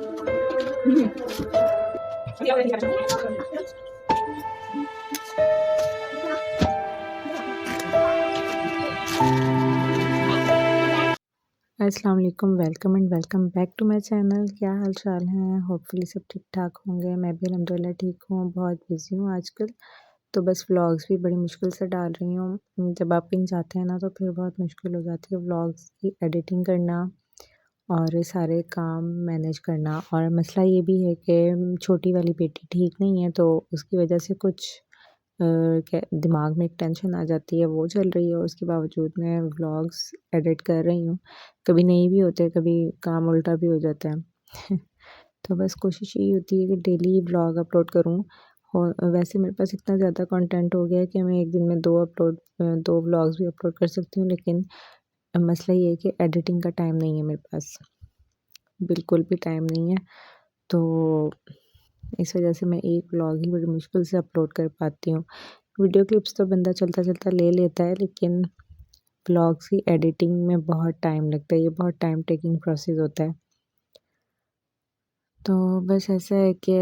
अस्सलाम वालेकुम, welcome and welcome back to my channel. क्या हाल चाल है? होपफुली सब ठीक ठाक होंगे। मैं भी अल्हम्दुलिल्लाह ठीक हूँ। बहुत बिज़ी हूँ आजकल, तो बस व्लॉग्स भी बड़ी मुश्किल से डाल रही हूँ। जब आप कहीं जाते हैं ना तो फिर बहुत मुश्किल हो जाती है व्लॉग्स की एडिटिंग करना और ये सारे काम मैनेज करना। और मसला ये भी है कि छोटी वाली बेटी ठीक नहीं है, तो उसकी वजह से कुछ क्या दिमाग में एक टेंशन आ जाती है, वो चल रही है। और उसके बावजूद मैं व्लॉग्स एडिट कर रही हूँ। कभी नहीं भी होते, कभी काम उल्टा भी हो जाता है। तो बस कोशिश यही होती है कि डेली व्लॉग अपलोड करूँ। और वैसे मेरे पास इतना ज़्यादा कंटेंट हो गया है कि मैं एक दिन में 2 व्लॉग्स भी अपलोड कर सकती हूँ, लेकिन मसला ये है कि एडिटिंग का टाइम नहीं है मेरे पास, बिल्कुल भी टाइम नहीं है। तो इस वजह से मैं एक व्लॉग ही बड़ी मुश्किल से अपलोड कर पाती हूँ। वीडियो क्लिप्स तो बंदा चलता-चलता ले लेता है, लेकिन व्लॉग्स की एडिटिंग में बहुत टाइम लगता है। ये बहुत टाइम टेकिंग प्रोसेस होता है। तो बस ऐसा है कि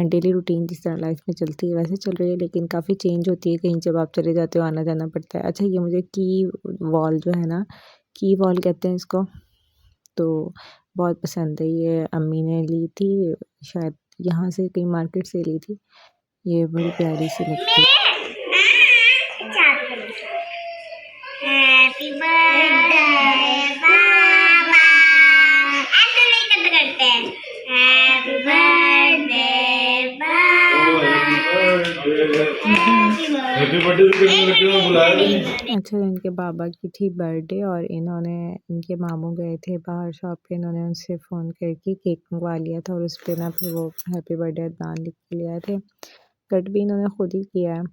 डेली रूटीन जिस तरह लाइफ में चलती है वैसे चल रही है, लेकिन काफ़ी चेंज होती है। कहीं जब आप चले जाते हो आना जाना पड़ता है। अच्छा, ये मुझे की वॉल जो है ना, की वॉल कहते हैं इसको, तो बहुत पसंद है। ये अम्मी ने ली थी, शायद यहाँ से कहीं मार्केट से ली थी। ये बड़ी प्यारी सी लगती है। हैप्पी बर्थडे बाबा, ऐसे नहीं करते हैं। हैप्पी बर्थडे बाबा, हैप्पी बर्थडे। अच्छा, इनके बाबा की थी बर्थडे और इन्होंने, इनके मामू गए थे बाहर शॉप पे, इन्होंने उनसे फ़ोन करके केक मंगवा लिया था और उस पे ना फिर वो हैप्पी बर्थडे अदनान लिख के ले आए थे। कट भी इन्होंने खुद ही किया है,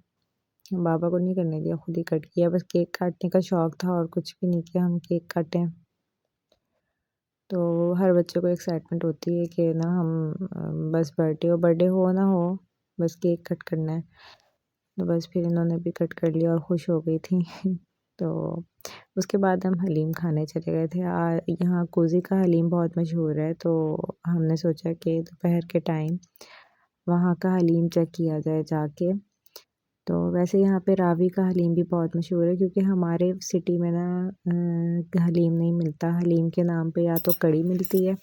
बाबा को नहीं करने दिया, खुद ही कट किया। बस केक काटने का शौक़ था और कुछ भी नहीं किया, हम केक काटें। तो हर बच्चे को एक्साइटमेंट होती है कि ना हम बस बर्थडे हो ना हो, बस केक कट करना है। तो बस फिर इन्होंने भी कट कर लिया और खुश हो गई थी। तो उसके बाद हम हलीम खाने चले गए थे। यहाँ कोज़ी का हलीम बहुत मशहूर है, तो हमने सोचा कि दोपहर के टाइम वहाँ का हलीम चेक किया जाए जाके। तो वैसे यहाँ पे रावी का हलीम भी बहुत मशहूर है, क्योंकि हमारे सिटी में ना हलीम नहीं मिलता। हलीम के नाम पे या तो कड़ी मिलती है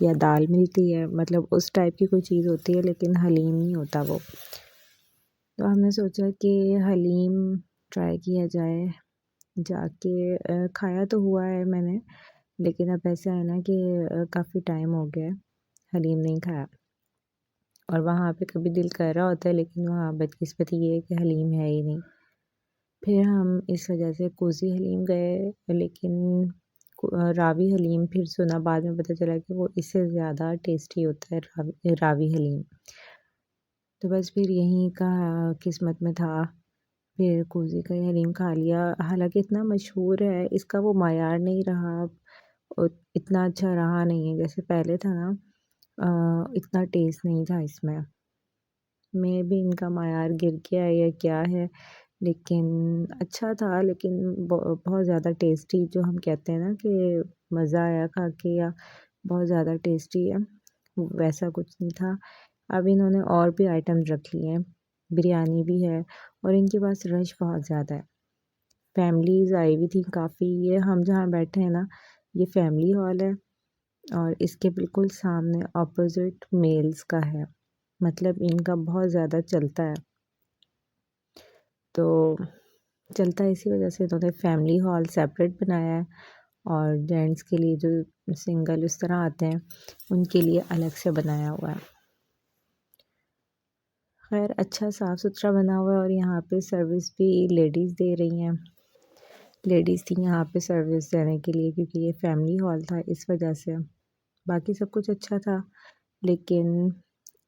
या दाल मिलती है, मतलब उस टाइप की कोई चीज़ होती है, लेकिन हलीम नहीं होता वो। तो हमने सोचा कि हलीम ट्राई किया जाए जाके। खाया तो हुआ है मैंने, लेकिन अब ऐसा है ना कि काफ़ी टाइम हो गया है, हलीम नहीं खाया। और वहाँ पे कभी दिल कर रहा होता है, लेकिन वहाँ बदकिस्मती ये है कि हलीम है ही नहीं। फिर हम इस वजह से कोज़ी हलीम गए, लेकिन रावी हलीम फिर सुना, बाद में पता चला कि वो इससे ज़्यादा टेस्टी होता है रावी हलीम। तो बस फिर यहीं का किस्मत में था, फिर कोज़ी का ही हलीम खा लिया। हालाँकि इतना मशहूर है, इसका वो मायार नहीं रहा, इतना अच्छा रहा नहीं है जैसे पहले था ना। इतना टेस्ट नहीं था इसमें। मेबी इनका मायार गिर गया है या क्या है, लेकिन अच्छा था। लेकिन बहुत ज़्यादा टेस्टी, जो हम कहते हैं ना कि मज़ा आया खा के या बहुत ज़्यादा टेस्टी है, वैसा कुछ नहीं था। अब इन्होंने और भी आइटम्स रख लिए हैं, बिरयानी भी है और इनके पास रश बहुत ज़्यादा है। फैमिलीज़ आई हुई थी काफ़ी। ये हम जहाँ बैठे हैं ना, ये फैमिली हॉल है और इसके बिल्कुल सामने अपोज़िट मेल्स का है, मतलब इनका बहुत ज़्यादा चलता है। तो चलता है इसी वजह से इन्होंने फैमिली हॉल सेपरेट बनाया है और जेंट्स के लिए जो सिंगल इस तरह आते हैं उनके लिए अलग से बनाया हुआ है। खैर, अच्छा साफ़ सुथरा बना हुआ है और यहाँ पे सर्विस भी लेडीज़ दे रही हैं। लेडीज़ थी यहाँ पे सर्विस देने के लिए, क्योंकि ये फैमिली हॉल था, इस वजह से। बाकी सब कुछ अच्छा था, लेकिन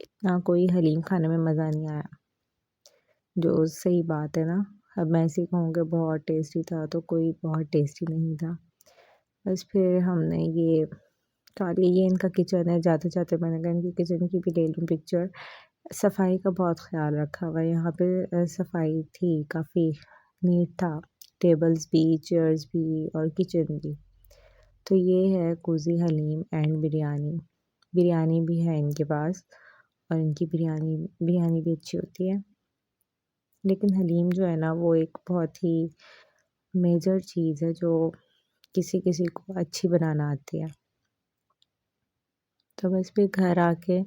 इतना कोई हलीम खाने में मज़ा नहीं आया, जो सही बात है ना। अब मैं ऐसे ही कहूँ कि बहुत टेस्टी था, तो कोई बहुत टेस्टी नहीं था। बस फिर हमने ये खा लिया। ये इनका किचन है, जाते-जाते मैंने कहा इनकी किचन की भी ले लूँ पिक्चर। सफाई का बहुत ख़्याल रखा हुआ है यहाँ पे। सफाई थी, काफ़ी नीट था, टेबल्स भी, चेयर्स भी और किचन भी। तो ये है कोज़ी हलीम एंड बिरयानी। बिरयानी भी है इनके पास और इनकी बिरयानी भी अच्छी होती है। लेकिन हलीम जो है ना वो एक बहुत ही मेजर चीज़ है जो किसी किसी को अच्छी बनाना आती है। तो बस फिर घर आके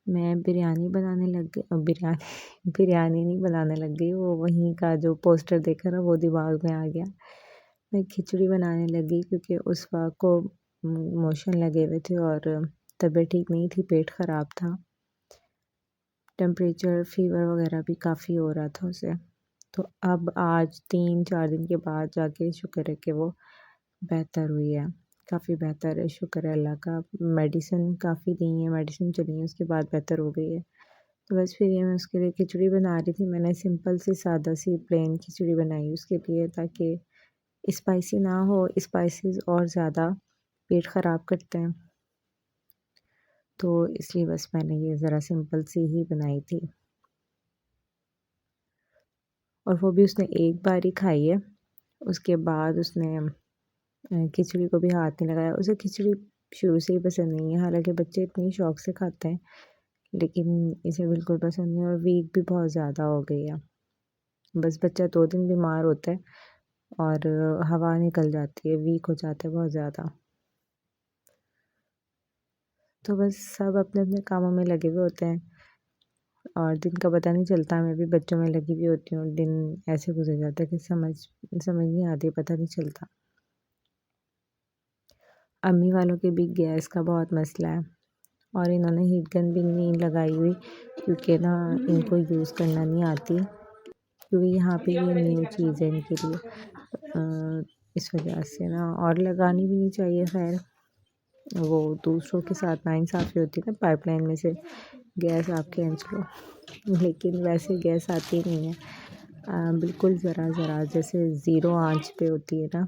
मैं बिरयानी बनाने लग गई, बिरयानी बिरयानी नहीं बनाने लग गई, वो वहीं का जो पोस्टर देखा ना वो दिमाग में आ गया। मैं खिचड़ी बनाने लगी क्योंकि उस वक़्त को मोशन लगे हुए थे और तबीयत ठीक नहीं थी, पेट ख़राब था। टेम्परेचर फ़ीवर वग़ैरह भी काफ़ी हो रहा था उसे। तो अब आज 3-4 दिन के बाद जाके शुक्र है कि वो बेहतर हुई है, काफ़ी बेहतर है, शुक्र है अल्लाह का। मेडिसिन काफ़ी दी है, मेडिसिन चली है, उसके बाद बेहतर हो गई है। तो बस फिर ये मैं उसके लिए खिचड़ी बना रही थी। मैंने सिंपल सी सादा सी प्लेन खिचड़ी बनाई उसके लिए, ताकि स्पाइसी ना हो, स्पाइसेस और ज़्यादा पेट ख़राब करते हैं। तो इसलिए बस मैंने ये ज़रा सिंपल सी ही बनाई थी। और वो भी उसने एक बार ही खाई है, उसके बाद उसने खिचड़ी को भी हाथ नहीं लगाया। उसे खिचड़ी शुरू से ही पसंद नहीं है, हालाँकि बच्चे इतनी शौक से खाते हैं, लेकिन इसे बिल्कुल पसंद नहीं है और वीक भी बहुत ज़्यादा हो गई है। बस बच्चा 2 दिन बीमार होता है और हवा निकल जाती है, वीक हो जाता है बहुत ज़्यादा। तो बस सब अपने-अपने कामों में लगे हुए होते हैं और दिन का पता नहीं चलता। मैं भी बच्चों में लगी हुई होती हूँ, दिन ऐसे गुज़र जाता है कि समझ नहीं आती, पता नहीं चलता। अम्मी वालों के भी गैस का बहुत मसला है और इन्होंने हीट गन भी नहीं लगाई हुई क्योंकि ना इनको यूज़ करना नहीं आती, क्योंकि यहाँ पे ये न्यू चीज़ है इनके लिए। इस वजह से ना, और लगानी भी नहीं चाहिए। खैर वो दूसरों के साथ नाइंसाफ़ी होती है ना, पाइपलाइन में से गैस आप खींच लो, लेकिन वैसे गैस आती नहीं है। बिल्कुल ज़रा जैसे ज़ीरो आंच पे होती है ना,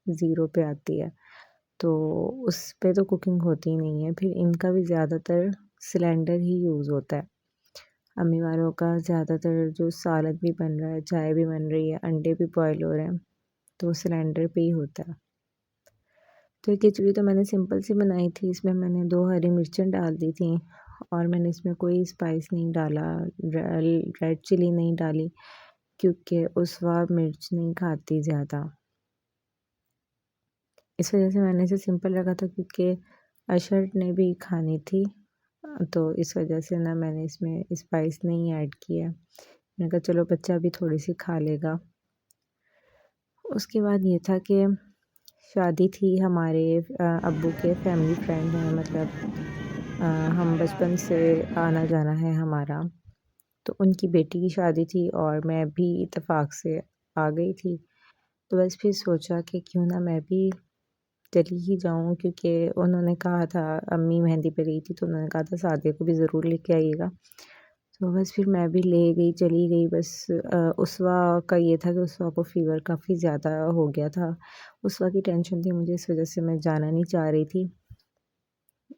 ज़ीरो पे आती है, तो उस पे तो कुकिंग होती ही नहीं है। फिर इनका भी ज़्यादातर सिलेंडर ही यूज़ होता है। अम्मी वालों का ज़्यादातर जो सालन भी बन रहा है, चाय भी बन रही है, अंडे भी बॉयल हो रहे हैं, तो सिलेंडर पे ही होता है। तो ये खिचड़ी तो मैंने सिंपल सी बनाई थी, इसमें मैंने 2 हरी मिर्चें डाल दी थी और मैंने इसमें कोई स्पाइस नहीं डाला, रेड चिली नहीं डाली क्योंकि उस वक़्त मिर्च नहीं खाती ज़्यादा। इस वजह से मैंने इसे सिंपल रखा था क्योंकि अशर्ट ने भी खानी थी, तो इस वजह से ना मैंने इसमें स्पाइस नहीं ऐड किया। मैंने कहा चलो बच्चा भी थोड़ी-सी खा लेगा। उसके बाद ये था कि शादी थी हमारे अब्बू के फैमिली फ्रेंड हैं, मतलब हम बचपन से आना-जाना है हमारा, तो उनकी बेटी की शादी थी और मैं भी इत्तेफ़ाक से आ गई थी। तो बस फिर सोचा कि क्यों ना मैं भी चली ही जाऊँ, क्योंकि उन्होंने कहा था, अम्मी मेहंदी पे गई थी तो उन्होंने कहा था सादिया को भी ज़रूर लेके आइएगा। तो बस फिर मैं भी ले गई, चली गई। बस उसवा का ये था कि उसवा को फ़ीवर काफ़ी ज़्यादा हो गया था। उसवा की टेंशन थी मुझे, इस वज़ह से मैं जाना नहीं चाह रही थी।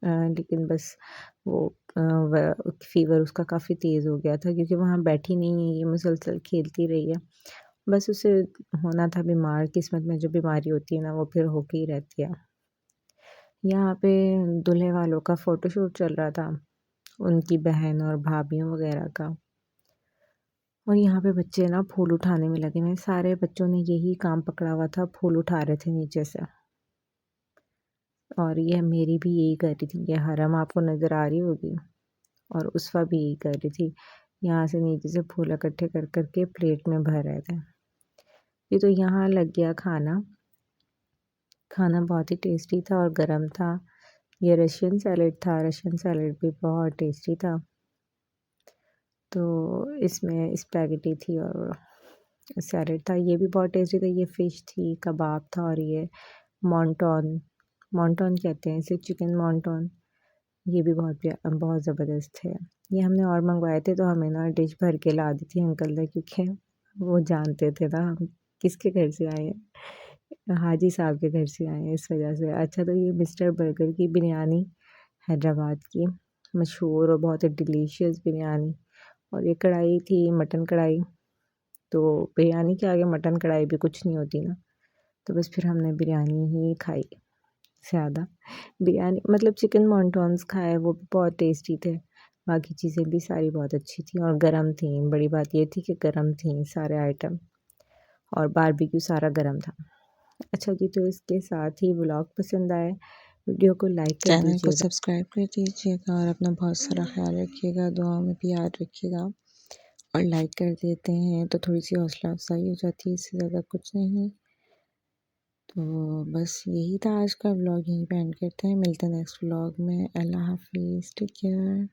लेकिन बस वो व फ़ीवर उसका काफ़ी तेज़ हो गया था क्योंकि वहाँ बैठी नहीं है, ये मुसलसल खेलती रही है। बस उसे होना था बीमार, किस्मत में जो बीमारी होती है ना वो फिर होके ही रहती है। यहाँ पे दूल्हे वालों का फ़ोटोशूट चल रहा था, उनकी बहन और भाभियों वग़ैरह का। और यहाँ पे बच्चे ना फूल उठाने में लगे हुए हैं, सारे बच्चों ने यही काम पकड़ा हुआ था, फूल उठा रहे थे नीचे से। और ये मेरी भी यही कर रही थी, ये हरम आपको नज़र आ रही होगी, और उसवा भी यही कर रही थी, यहाँ से नीचे से फूल इकट्ठे कर के प्लेट में भर रहे थे। ये तो यहाँ लग गया खाना। खाना बहुत ही टेस्टी था और गरम था। ये रशियन सैलेड था, रशियन सैलेड भी बहुत टेस्टी था। तो इसमें स्पैगेटी थी और सैलेड था, ये भी बहुत टेस्टी था। ये फ़िश थी, कबाब था और ये मॉन्टॉन मॉन्टॉन कहते हैं इसे, चिकन मॉन्टॉन, ये भी बहुत ज़बरदस्त है। ये हमने और मँगवाए थे तो हमें ना डिश भर के ला दी थी अंकल ने, क्योंकि वो जानते थे ना हम किसके घर से आए हैं, हाजी साहब के घर से आए हैं, इस वजह से। अच्छा, तो ये मिस्टर बर्गर की बिरयानी, हैदराबाद की मशहूर और बहुत ही डिलीशियस बिरयानी, और ये कढ़ाई थी मटन कढ़ाई, तो बिरयानी के आगे मटन कढ़ाई भी कुछ नहीं होती ना, तो बस फिर हमने बिरयानी ही खाई। ज़्यादा। बिरयानी मतलब चिकन वॉन्टॉन्स खाए, वो भी बहुत टेस्टी थे। बाकी चीज़ें भी सारी बहुत अच्छी थी और गरम थी। बड़ी बात ये थी कि गरम थी सारे आइटम और बारबेक्यू सारा गरम था। अच्छा जी, तो इसके साथ ही व्लॉग पसंद आए, वीडियो को लाइक कर चैनल को दीजिएगा। सब्सक्राइब कर दीजिएगा और अपना बहुत सारा ख्याल रखिएगा, दुआ में भी याद रखिएगा और लाइक कर देते हैं तो थोड़ी सी हौसला अफजाई हो जाती है, इससे ज़्यादा कुछ नहीं। तो बस यही था आज का व्लॉग, यहीं पे एंड करते हैं। मिलते हैं नेक्स्ट व्लॉग में। अल्लाह हाफिज़, टेक केयर।